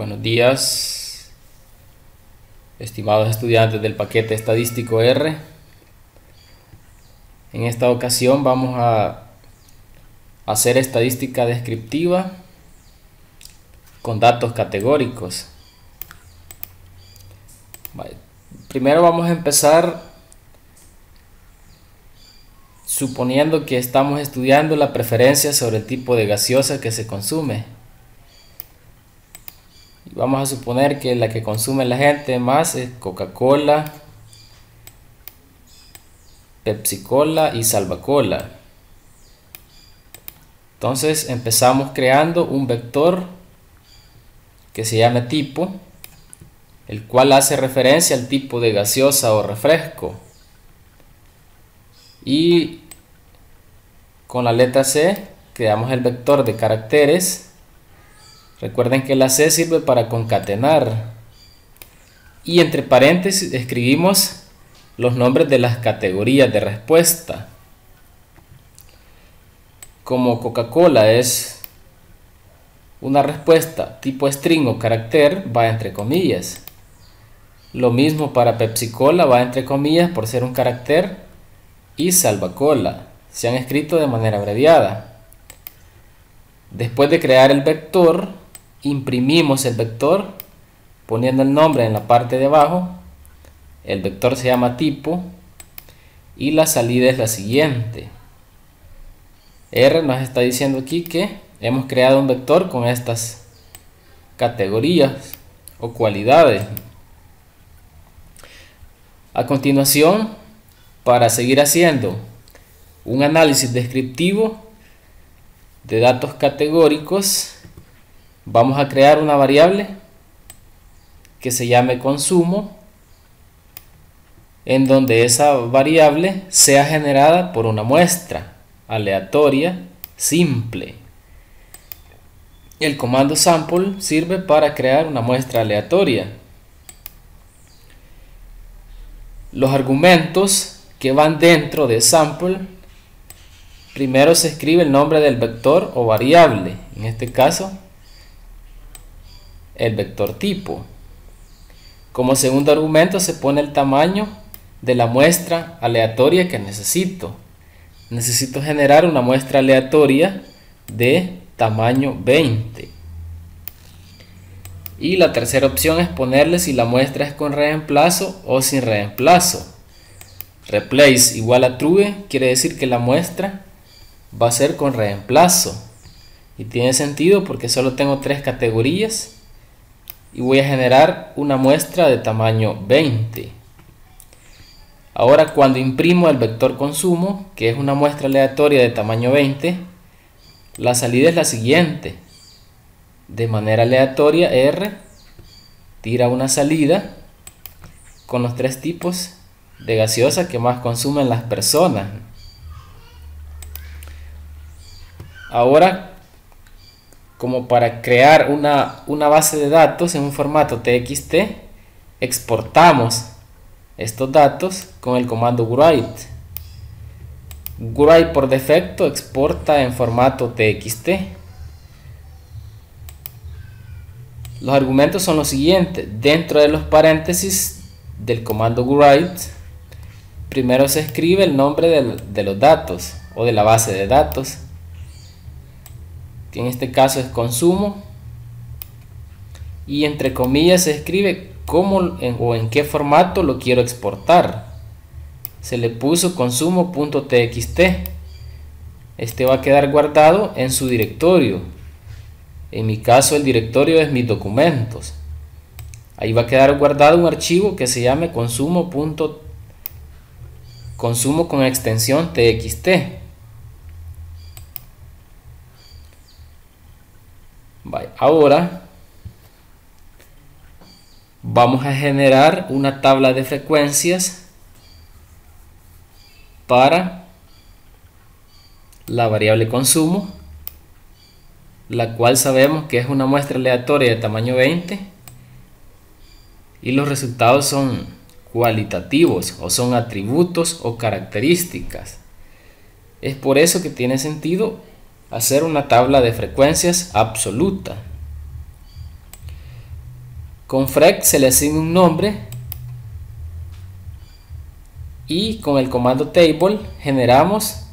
Buenos días, estimados estudiantes del paquete estadístico R. En esta ocasión vamos a hacer estadística descriptiva con datos categóricos. Primero vamos a empezar suponiendo que estamos estudiando la preferencia sobre el tipo de gaseosa que se consume. Vamos a suponer que la que consume la gente más es Coca-Cola, Pepsi-Cola y Salva-Cola. Entonces empezamos creando un vector que se llama tipo, el cual hace referencia al tipo de gaseosa o refresco. Y con la letra C creamos el vector de caracteres. Recuerden que la C sirve para concatenar. Y entre paréntesis escribimos los nombres de las categorías de respuesta. Como Coca-Cola es una respuesta tipo string o carácter, va entre comillas. Lo mismo para Pepsi-Cola, va entre comillas por ser un carácter, y Salva-Cola se han escrito de manera abreviada. Después de crear el vector, imprimimos el vector poniendo el nombre en la parte de abajo. El vector se llama tipo y la salida es la siguiente. R nos está diciendo aquí que hemos creado un vector con estas categorías o cualidades. A continuación, para seguir haciendo un análisis descriptivo de datos categóricos, vamos a crear una variable que se llame consumo, en donde esa variable sea generada por una muestra aleatoria simple. El comando sample sirve para crear una muestra aleatoria. Los argumentos que van dentro de sample, primero se escribe el nombre del vector o variable, en este caso el vector tipo. Como segundo argumento se pone el tamaño de la muestra aleatoria que necesito. Necesito generar una muestra aleatoria de tamaño 20. Y la tercera opción es ponerle si la muestra es con reemplazo o sin reemplazo. Replace igual a true quiere decir que la muestra va a ser con reemplazo. Y tiene sentido porque solo tengo 3 categorías y voy a generar una muestra de tamaño 20. Ahora cuando imprimo el vector consumo, que es una muestra aleatoria de tamaño 20, la salida es la siguiente. De manera aleatoria R tira una salida con los 3 tipos de gaseosa que más consumen las personas. Ahora, como para crear una base de datos en un formato TXT, exportamos estos datos con el comando write. Write por defecto exporta en formato TXT. Los argumentos son los siguientes. Dentro de los paréntesis del comando write, primero se escribe el nombre de los datos o de la base de datos, que en este caso es consumo, y entre comillas se escribe cómo o en qué formato lo quiero exportar. Se le puso consumo.txt. Este va a quedar guardado en su directorio. En mi caso el directorio es mis documentos. Ahí va a quedar guardado un archivo que se llame consumo con extensión txt. Ahora vamos a generar una tabla de frecuencias para la variable consumo, la cual sabemos que es una muestra aleatoria de tamaño 20 y los resultados son cualitativos o son atributos o características. Es por eso que tiene sentido hacer una tabla de frecuencias absoluta. Con frec se le asigna un nombre y con el comando table generamos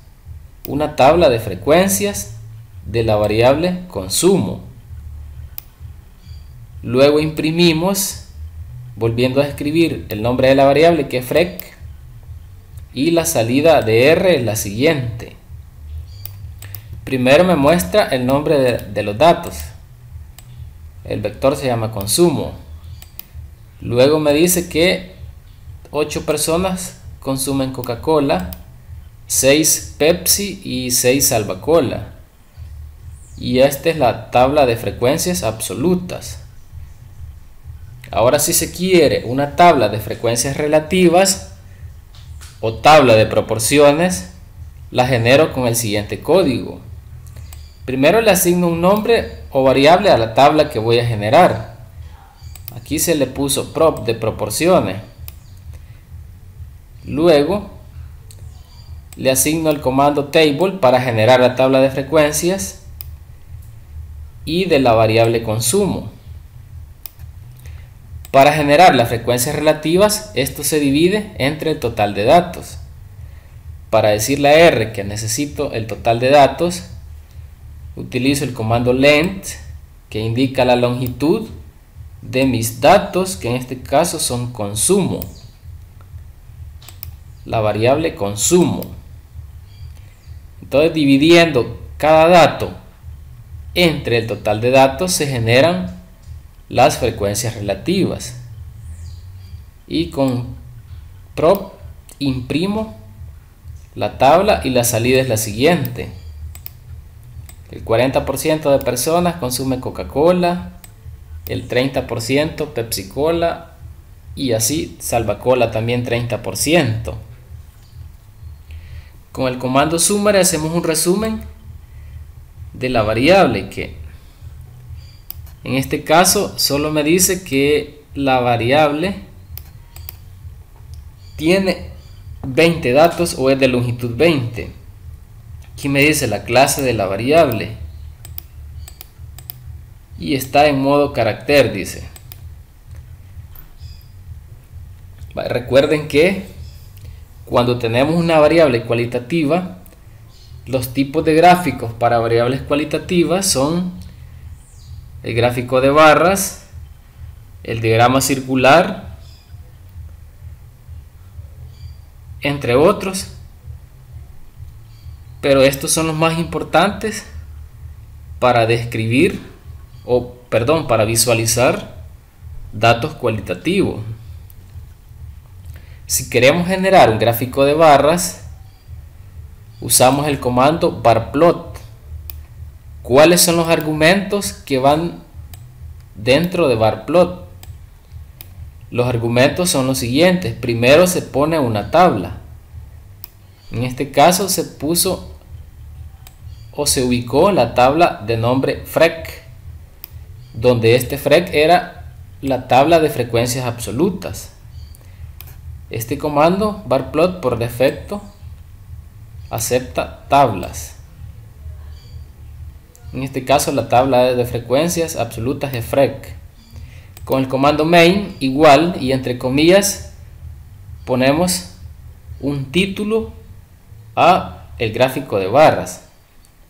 una tabla de frecuencias de la variable consumo. Luego imprimimos, volviendo a escribir el nombre de la variable, que es frec, y la salida de R es la siguiente. Primero me muestra el nombre de los datos. El vector se llama consumo. Luego me dice que 8 personas consumen Coca-Cola, 6 Pepsi y 6 Salvacola. Y esta es la tabla de frecuencias absolutas. Ahora, si se quiere una tabla de frecuencias relativas o tabla de proporciones, la genero con el siguiente código. Primero le asigno un nombre o variable a la tabla que voy a generar. Aquí se le puso prop de proporciones. Luego le asigno el comando table para generar la tabla de frecuencias y de la variable consumo. Para generar las frecuencias relativas, esto se divide entre el total de datos. Para decirle a R que necesito el total de datos, utilizo el comando length, que indica la longitud de mis datos, que en este caso son consumo. La variable consumo. Entonces, dividiendo cada dato entre el total de datos, se generan las frecuencias relativas. Y con prop imprimo la tabla y la salida es la siguiente. El 40% de personas consume Coca-Cola, el 30% Pepsi-Cola y así Salvacola también 30%. Con el comando summary hacemos un resumen de la variable, que en este caso solo me dice que la variable tiene 20 datos o es de longitud 20. Aquí me dice la clase de la variable y está en modo carácter, dice. Recuerden que cuando tenemos una variable cualitativa, los tipos de gráficos para variables cualitativas son el gráfico de barras, el diagrama circular, entre otros, pero estos son los más importantes para describir para visualizar datos cualitativos. Si queremos generar un gráfico de barras, usamos el comando barplot. ¿Cuáles son los argumentos que van dentro de barplot? Los argumentos son los siguientes. Primero se pone una tabla. En este caso se puso o se ubicó la tabla de nombre frec, donde este frec era la tabla de frecuencias absolutas. Este comando barplot por defecto acepta tablas. En este caso la tabla de frecuencias absolutas es frec. Con el comando main igual y entre comillas ponemos un título a el gráfico de barras.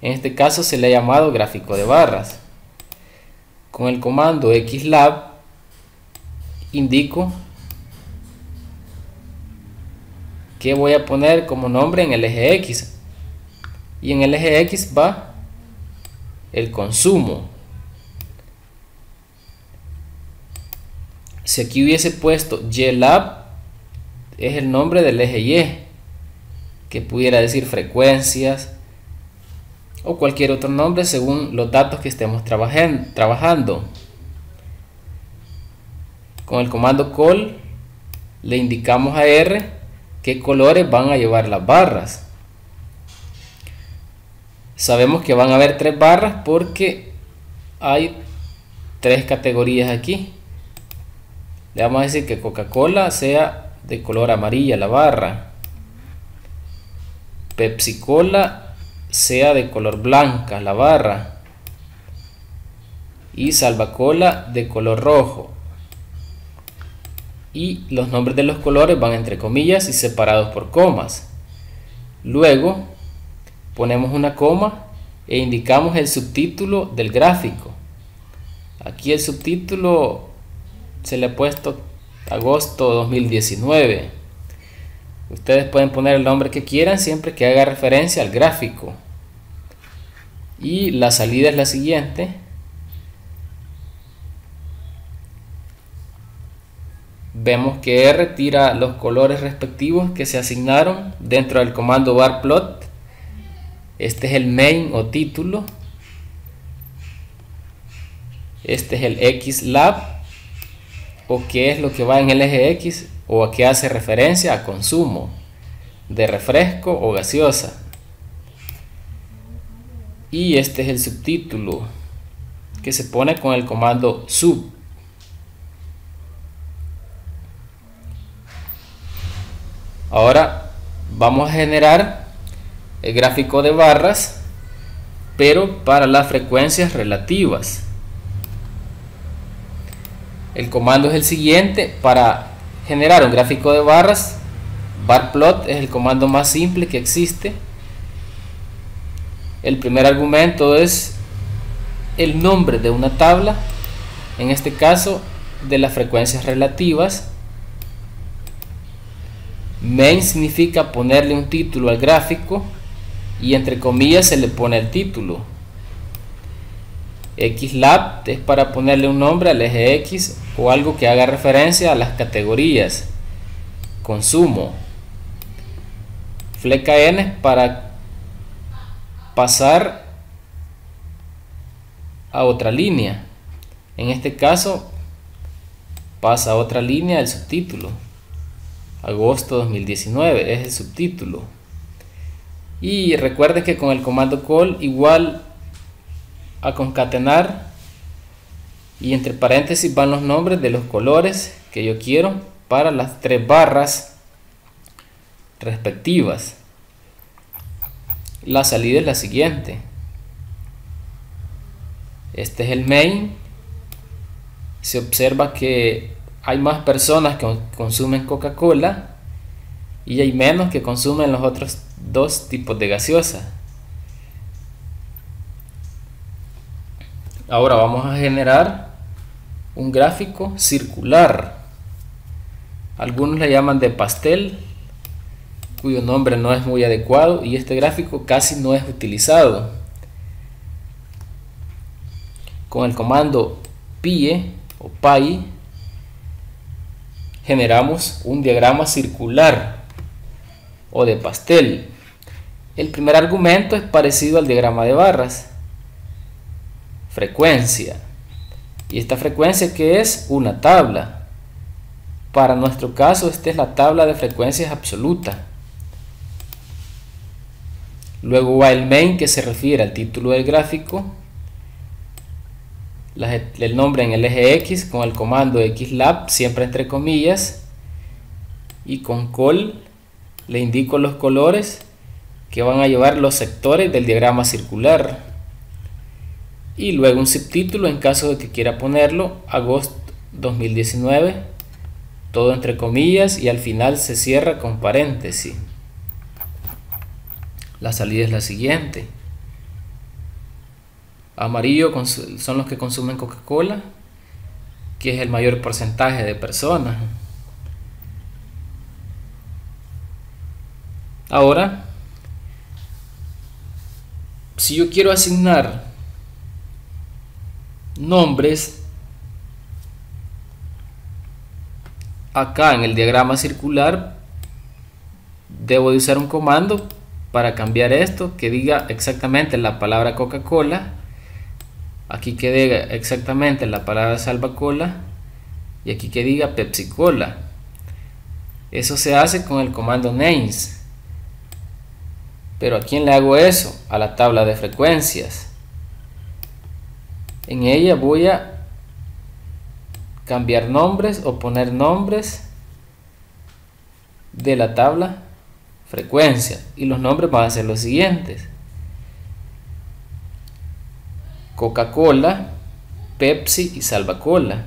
En este caso se le ha llamado gráfico de barras. Con el comando xlab indico que voy a poner como nombre en el eje X, y en el eje X va el consumo. Si aquí hubiese puesto ylab, es el nombre del eje Y, que pudiera decir frecuencias o cualquier otro nombre según los datos que estemos trabajando. Con el comando call le indicamos a R qué colores van a llevar las barras. Sabemos que van a haber 3 barras porque hay 3 categorías aquí. Le vamos a decir que Coca-Cola sea de color amarilla la barra, Pepsi-Cola sea de color blanca la barra y Salvacola de color rojo. y los nombres de los colores van entre comillas y separados por comas. Luego ponemos una coma e indicamos el subtítulo del gráfico. Aquí el subtítulo se le ha puesto agosto 2019. Ustedes pueden poner el nombre que quieran siempre que haga referencia al gráfico. Y la salida es la siguiente. Vemos que R tira los colores respectivos que se asignaron dentro del comando barplot. Este es el main o título. Este es el xlab, o qué es lo que va en el eje X, o a qué hace referencia a consumo de refresco o gaseosa. Y este es el subtítulo que se pone con el comando sub. Ahora vamos a generar el gráfico de barras, pero para las frecuencias relativas. El comando es el siguiente. Para generar un gráfico de barras, barplot es el comando más simple que existe. El primer argumento es el nombre de una tabla, en este caso de las frecuencias relativas. Main significa ponerle un título al gráfico y entre comillas se le pone el título. Xlab es para ponerle un nombre al eje X o algo que haga referencia a las categorías. Consumo. Fleca N es para pasar a otra línea. En este caso pasa a otra línea el subtítulo. Agosto 2019 es el subtítulo. Y recuerden que con el comando call igual a concatenar y entre paréntesis van los nombres de los colores que yo quiero para las tres barras respectivas. La salida es la siguiente. Este es el main. Se observa que hay más personas que consumen Coca-Cola y hay menos que consumen los otros dos tipos de gaseosa. Ahora vamos a generar un gráfico circular. Algunos le llaman de pastel, cuyo nombre no es muy adecuado, y este gráfico casi no es utilizado. Con el comando pie o pie generamos un diagrama circular o de pastel. El primer argumento es parecido al diagrama de barras. Frecuencia. Y esta frecuencia, que es una tabla. Para nuestro caso, esta es la tabla de frecuencias absoluta. Luego va el main, que se refiere al título del gráfico. El nombre en el eje X con el comando xlab, siempre entre comillas. Y con call le indico los colores que van a llevar los sectores del diagrama circular. Y luego un subtítulo en caso de que quiera ponerlo, agosto 2019, todo entre comillas, y al final se cierra con paréntesis. La salida es la siguiente. Amarillo son los que consumen Coca-Cola, que es el mayor porcentaje de personas. Ahora, si yo quiero asignar nombres acá en el diagrama circular, debo de usar un comando para cambiar esto, que diga exactamente la palabra Coca-Cola, aquí que diga exactamente la palabra Salva-Cola y aquí que diga Pepsi-Cola. Eso se hace con el comando names. Pero ¿a quién le hago eso? A la tabla de frecuencias. En ella voy a cambiar nombres o poner nombres de la tabla frecuencia, y los nombres van a ser los siguientes: Coca-Cola, Pepsi y Salva-Cola.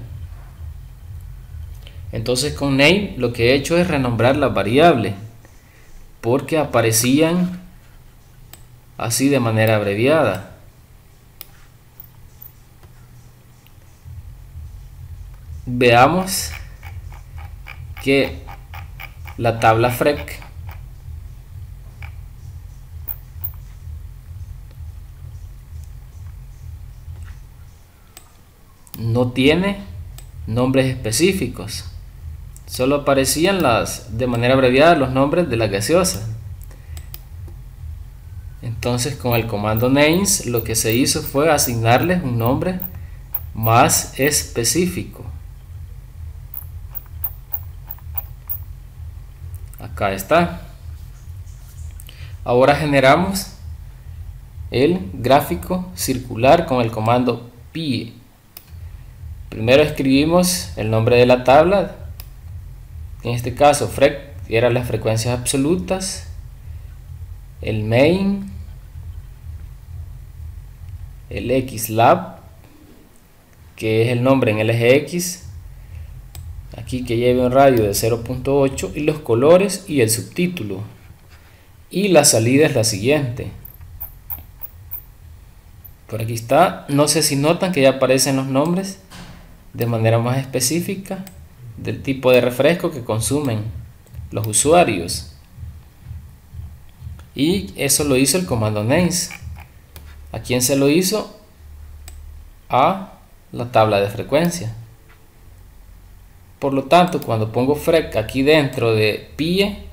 Entonces con name lo que he hecho es renombrar las variables porque aparecían así de manera abreviada. Veamos que la tabla FREC no tiene nombres específicos, solo aparecían de manera abreviada los nombres de las gaseosas. Entonces con el comando names lo que se hizo fue asignarles un nombre más específico. Acá está. Ahora generamos el gráfico circular con el comando pie. Primero escribimos el nombre de la tabla, en este caso FREC eran las frecuencias absolutas, el main, el xlab, que es el nombre en el eje X, aquí que lleve un radio de 0.8, y los colores y el subtítulo. Y la salida es la siguiente. Por aquí está. No sé si notan que ya aparecen los nombres de manera más específica del tipo de refresco que consumen los usuarios. Y eso lo hizo el comando names. ¿A quién se lo hizo? A la tabla de frecuencia. Por lo tanto, cuando pongo FREC aquí dentro de PIE,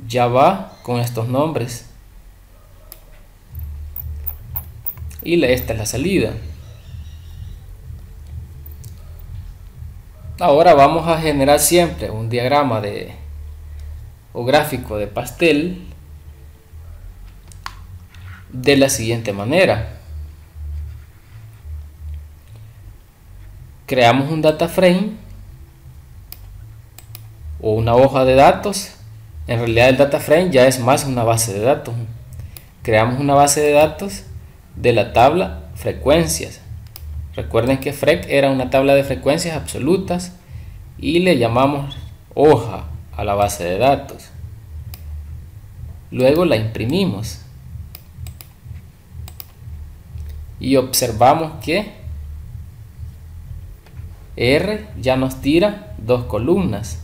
ya va con estos nombres. Y esta es la salida. Ahora vamos a generar siempre un diagrama o gráfico de pastel de la siguiente manera. Creamos un data frame o una hoja de datos. En realidad el data frame ya es más una base de datos. Creamos una base de datos de la tabla frecuencias. Recuerden que FREC era una tabla de frecuencias absolutas y le llamamos hoja a la base de datos. Luego la imprimimos y observamos que R ya nos tira dos columnas,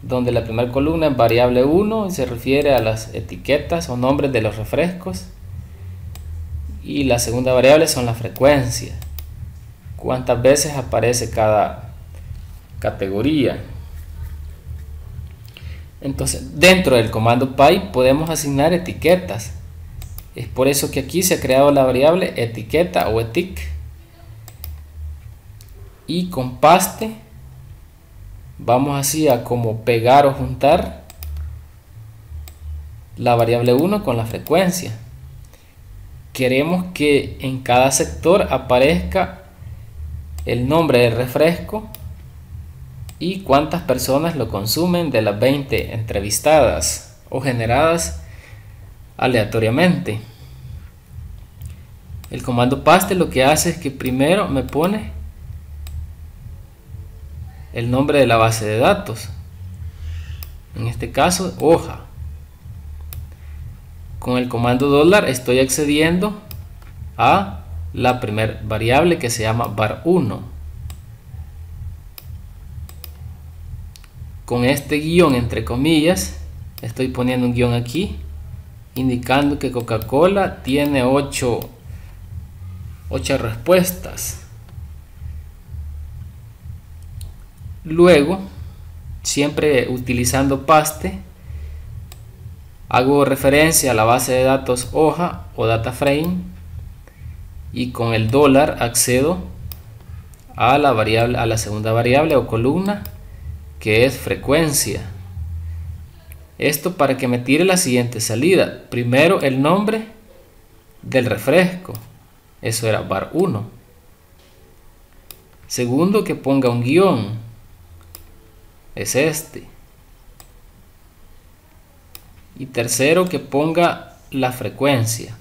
donde la primera columna es variable 1 y se refiere a las etiquetas o nombres de los refrescos, y la segunda variable son las frecuencias, cuántas veces aparece cada categoría. Entonces dentro del comando py podemos asignar etiquetas. Es por eso que aquí se ha creado la variable etiqueta o etic, y con paste vamos así a como pegar o juntar la variable 1 con la frecuencia. Queremos que en cada sector aparezca el nombre del refresco y cuántas personas lo consumen de las 20 entrevistadas o generadas aleatoriamente. El comando paste lo que hace es que primero me pone el nombre de la base de datos, en este caso hoja. Con el comando $, estoy accediendo a la primera variable que se llama var1. Con este guión entre comillas estoy poniendo un guión aquí indicando que Coca-Cola tiene 8 respuestas. Luego, siempre utilizando paste, hago referencia a la base de datos hoja o data frame, y con el $, accedo a la variable, a la segunda variable o columna, que es frecuencia. Esto para que me tire la siguiente salida. Primero el nombre del refresco, eso era var1. Segundo, que ponga un guión, es este. Y tercero, que ponga la frecuencia,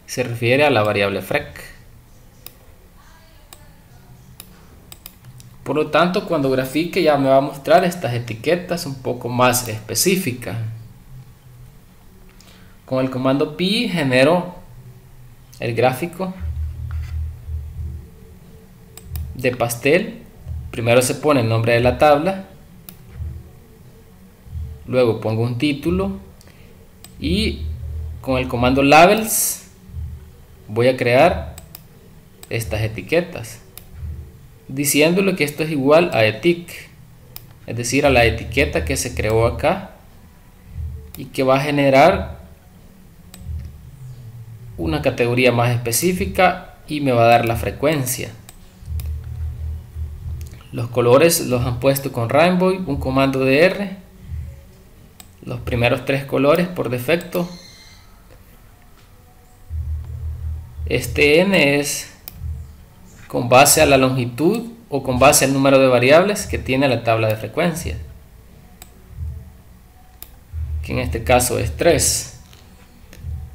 se refiere a la variable FREC. Por lo tanto, cuando grafique ya me va a mostrar estas etiquetas un poco más específicas. Con el comando pi genero el gráfico de pastel. Primero se pone el nombre de la tabla, luego pongo un título y con el comando labels voy a crear estas etiquetas diciéndole que esto es igual a etic, es decir, a la etiqueta que se creó acá y que va a generar una categoría más específica y me va a dar la frecuencia. Los colores los han puesto con Rainbow, un comando de R, los primeros 3 colores por defecto. Este N es con base a la longitud o con base al número de variables que tiene la tabla de frecuencia, que en este caso es 3.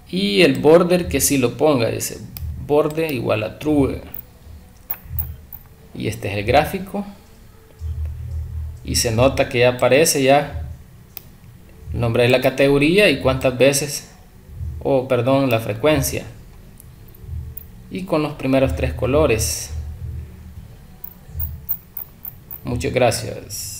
Y el border que sí lo ponga, dice borde igual a true. Y este es el gráfico. Y se nota que ya aparece ya el nombre de la categoría y cuántas veces, la frecuencia. Y con los primeros 3 colores. Muchas gracias.